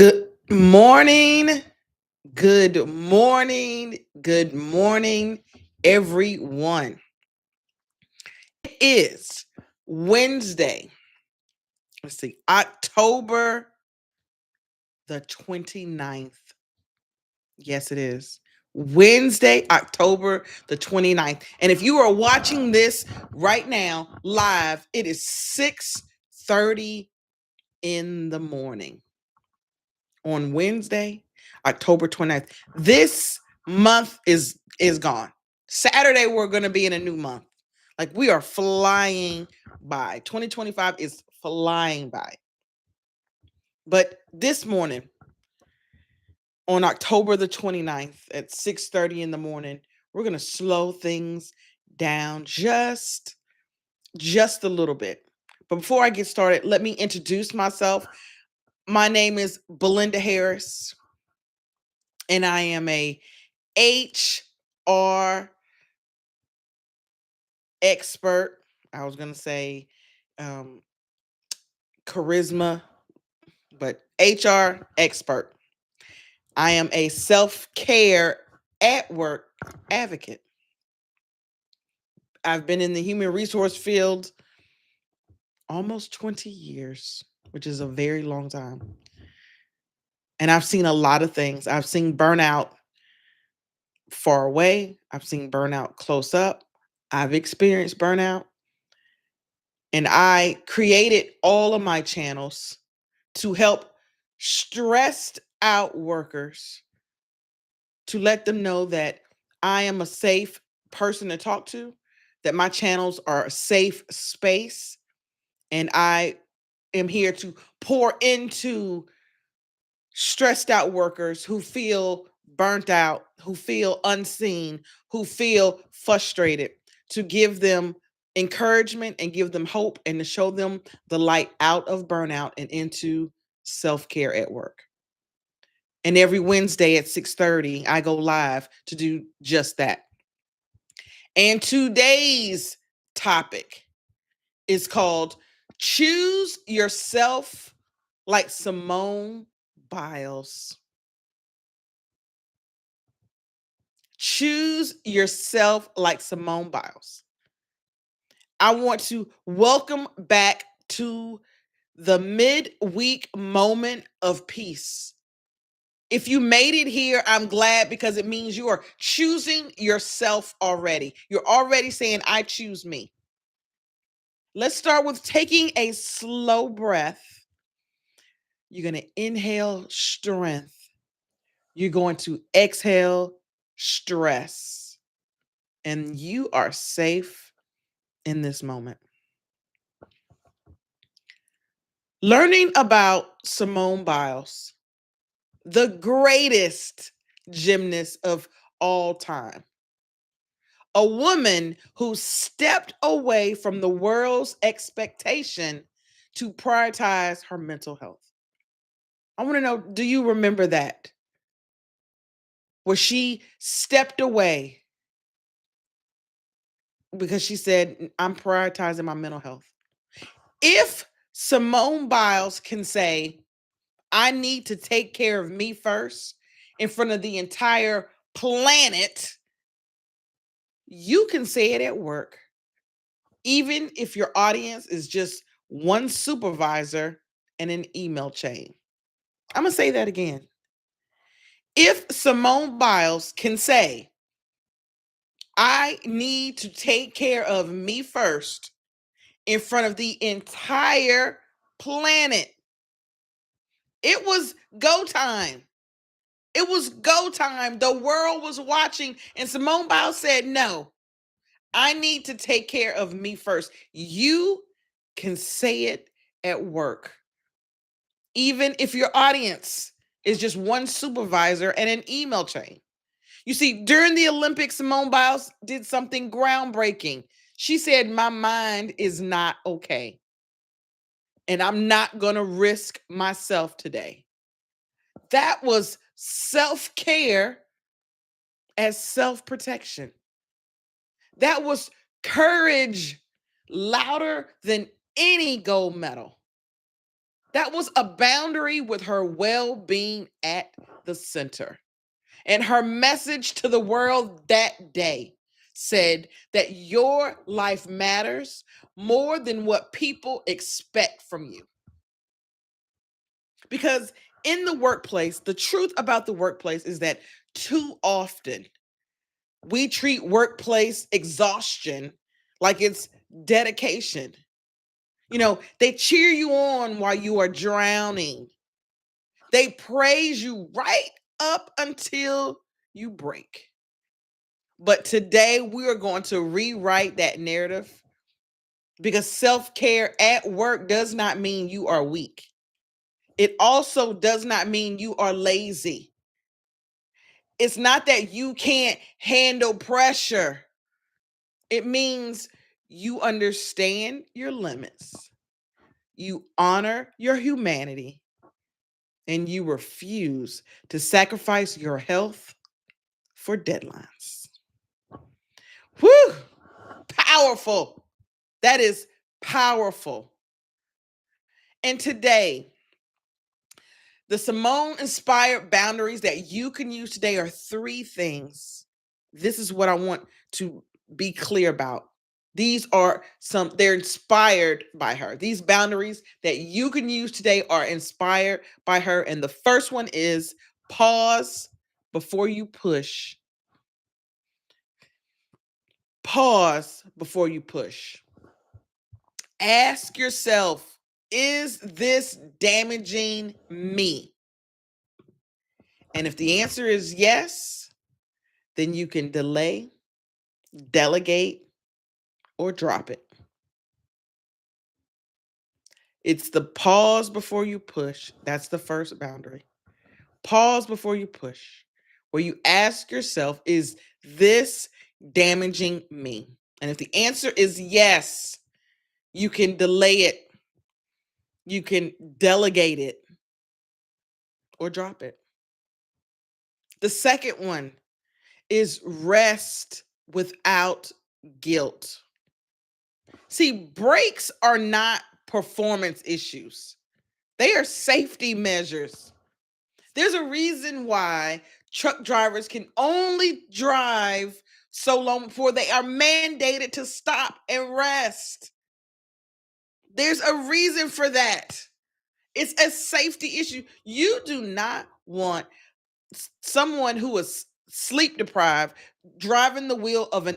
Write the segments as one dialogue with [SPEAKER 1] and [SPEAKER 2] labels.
[SPEAKER 1] Good morning. Good morning. Good morning, everyone. It is Wednesday. Let's see, October the 29th. Yes, it is. Wednesday, October the 29th. And if you are watching this right now live, it is 6:30 in the morning on Wednesday, October 29th. This month is gone. Saturday we're going to be in a new month. Like we are flying by. 2025 is flying by. But this morning on October the 29th at 6:30 in the morning, we're going to slow things down just a little bit. But before I get started, let me introduce myself. My name is Belinda Harris, and I am a HR expert. I was going to say um, charisma, but HR expert. I am a self care at work advocate. I've been in the human resource field almost 20 years, which is a very long time. And I've seen a lot of things. I've seen burnout far away, I've seen burnout close up, I've experienced burnout. And I created all of my channels to help stressed out workers, to let them know that I am a safe person to talk to, that my channels are a safe space, and I am here to pour into stressed out workers who feel burnt out, who feel unseen, who feel frustrated, to give them encouragement and give them hope and to show them the light out of burnout and into self-care at work. And every Wednesday at 6:30, I go live to do just that. And today's topic is called Choose Yourself Like Simone Biles. Choose yourself like Simone Biles. I want to welcome back to the midweek moment of peace. If you made it here, I'm glad because it means you are choosing yourself already. You're already saying, I choose me. Let's start with taking a slow breath. You're going to inhale strength. You're going to exhale stress. And you are safe in this moment. Learning about Simone Biles, the greatest gymnast of all time, a woman who stepped away from the world's expectation to prioritize her mental health. I want to know, do you remember that? Where she stepped away because she said, I'm prioritizing my mental health. If Simone Biles can say, I need to take care of me first in front of the entire planet, you can say it at work, even if your audience is just one supervisor and an email chain. I'm going to say that again. If Simone Biles can say, I need to take care of me first in front of the entire planet, it was go time. It was go time. The world was watching, and Simone Biles said, no, I need to take care of me first. You can say it at work, even if your audience is just one supervisor and an email chain. You see, during the Olympics, Simone Biles did something groundbreaking. She said, my mind is not okay, and I'm not going to risk myself today. That was self-care as self-protection. That was courage louder than any gold medal. That was a boundary with her well being at the center. And her message to the world that day said that your life matters more than what people expect from you. Because in the workplace, the truth about the workplace is that too often we treat workplace exhaustion like it's dedication. They cheer you on while you are drowning. They praise you right up until you break. But today we are going to rewrite that narrative because self care at work does not mean you are weak. It also does not mean you are lazy. It's not that you can't handle pressure. It means you understand your limits, you honor your humanity, and you refuse to sacrifice your health for deadlines. Whew! Powerful. That is powerful. And today, the Simone inspired boundaries that you can use today are three things. This is what I want to be clear about. They're inspired by her. These boundaries that you can use today are inspired by her. And the first one is pause before you push. Pause before you push. Ask yourself, is this damaging me? And if the answer is yes, then you can delay, delegate, or drop it. It's the pause before you push. That's the first boundary. Pause before you push, where you ask yourself, is this damaging me? And if the answer is yes, you can delay it, you can delegate it, or drop it. The second one is rest without guilt. See, breaks are not performance issues, they are safety measures. There's a reason why truck drivers can only drive so long before they are mandated to stop and rest. There's a reason for that. It's a safety issue. You do not want someone who is sleep deprived driving the wheel of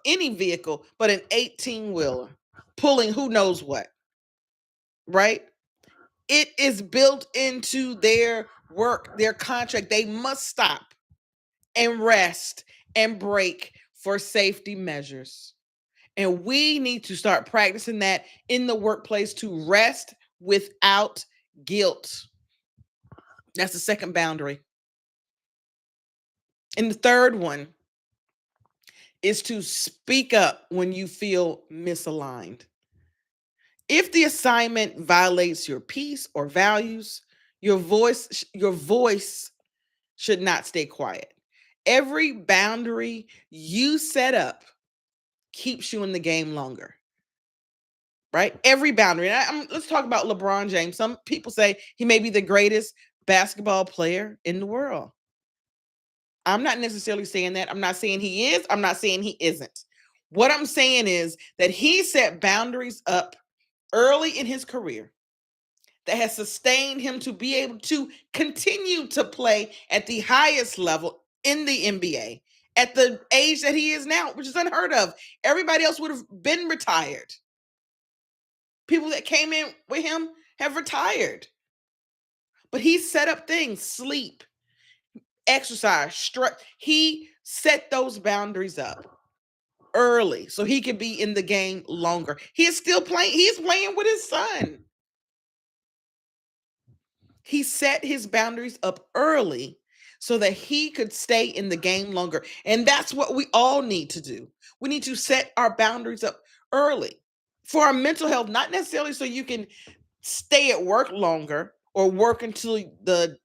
[SPEAKER 1] any vehicle but an 18 wheeler pulling who knows what, right? It is built into their work, their contract. They must stop and rest and break for safety measures. And we need to start practicing that in the workplace, to rest without guilt. That's the second boundary. And the third one is to speak up when you feel misaligned. If the assignment violates your peace or values, your voice should not stay quiet. Every boundary you set up keeps you in the game longer, right? Every boundary. Let's talk about LeBron James. Some people say he may be the greatest basketball player in the world. I'm not necessarily saying that. I'm not saying he is. I'm not saying he isn't. What I'm saying is that he set boundaries up early in his career that has sustained him to be able to continue to play at the highest level in the NBA at the age that he is now, which is unheard of. Everybody else would have been retired. People that came in with him have retired. But he set up things, sleep, exercise, he set those boundaries up early so he could be in the game longer. He is still playing. He's playing with his son. He set his boundaries up early so that he could stay in the game longer. And that's what we all need to do. We need to set our boundaries up early for our mental health, not necessarily so you can stay at work longer or work until the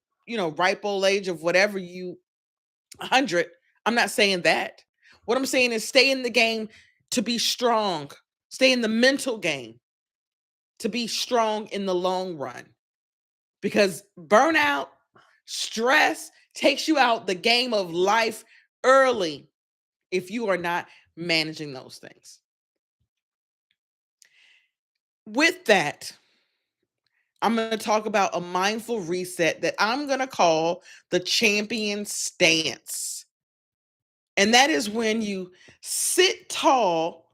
[SPEAKER 1] ripe old age of whatever 100. I'm not saying that. What I'm saying is stay in the game to be strong, stay in the mental game. to be strong in the long run, because burnout, stress takes you out the game of life early if you are not managing those things. With that, I'm going to talk about a mindful reset that I'm going to call the champion stance. And that is when you sit tall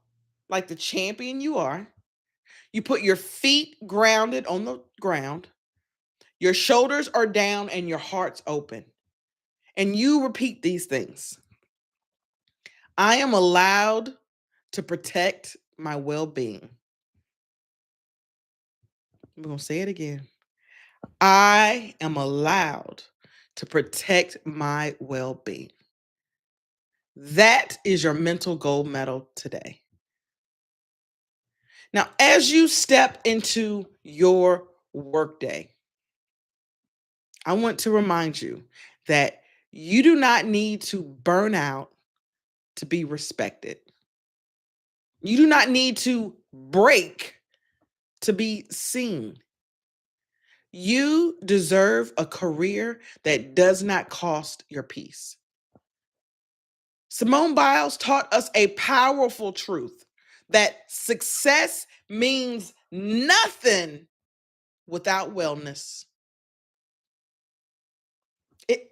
[SPEAKER 1] like the champion you are. You put your feet grounded on the ground. Your shoulders are down and your heart's open. And you repeat these things. I am allowed to protect my well-being. I'm going to say it again. I am allowed to protect my well-being. That is your mental gold medal today. Now, as you step into your workday, I want to remind you that you do not need to burn out to be respected. You do not need to break to be seen. You deserve a career that does not cost your peace. Simone Biles taught us a powerful truth that success means nothing without wellness.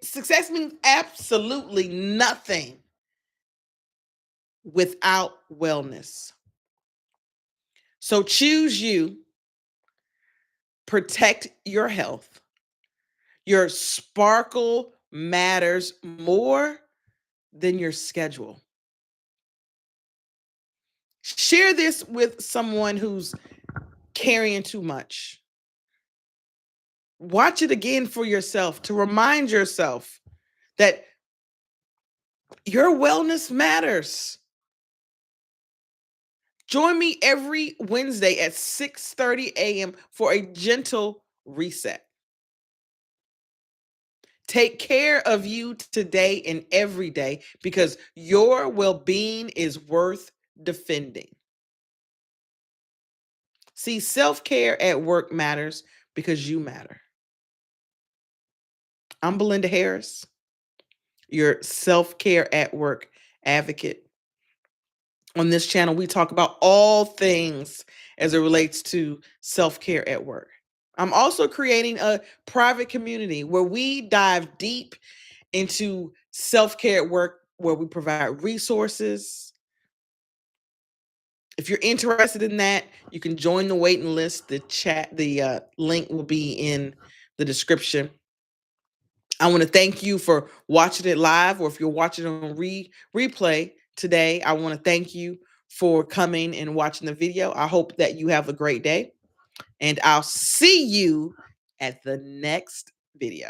[SPEAKER 1] Success means absolutely nothing without wellness. So choose you, protect your health. Your sparkle matters more than your schedule. Share this with someone who's carrying too much. Watch it again for yourself to remind yourself that your wellness matters. Join me every Wednesday at 6:30 a.m. for a gentle reset. Take care of you today and every day because your well-being is worth defending. See, self-care at work matters because you matter. I'm Belinda Harris, your self-care at work advocate. On this channel, we talk about all things as it relates to self-care at work. I'm also creating a private community where we dive deep into self-care at work, where we provide resources. If you're interested in that, you can join the waiting list. The link will be in the description. I want to thank you for watching it live, or if you're watching on replay today, I want to thank you for coming and watching the video. I hope that you have a great day, and I'll see you at the next video.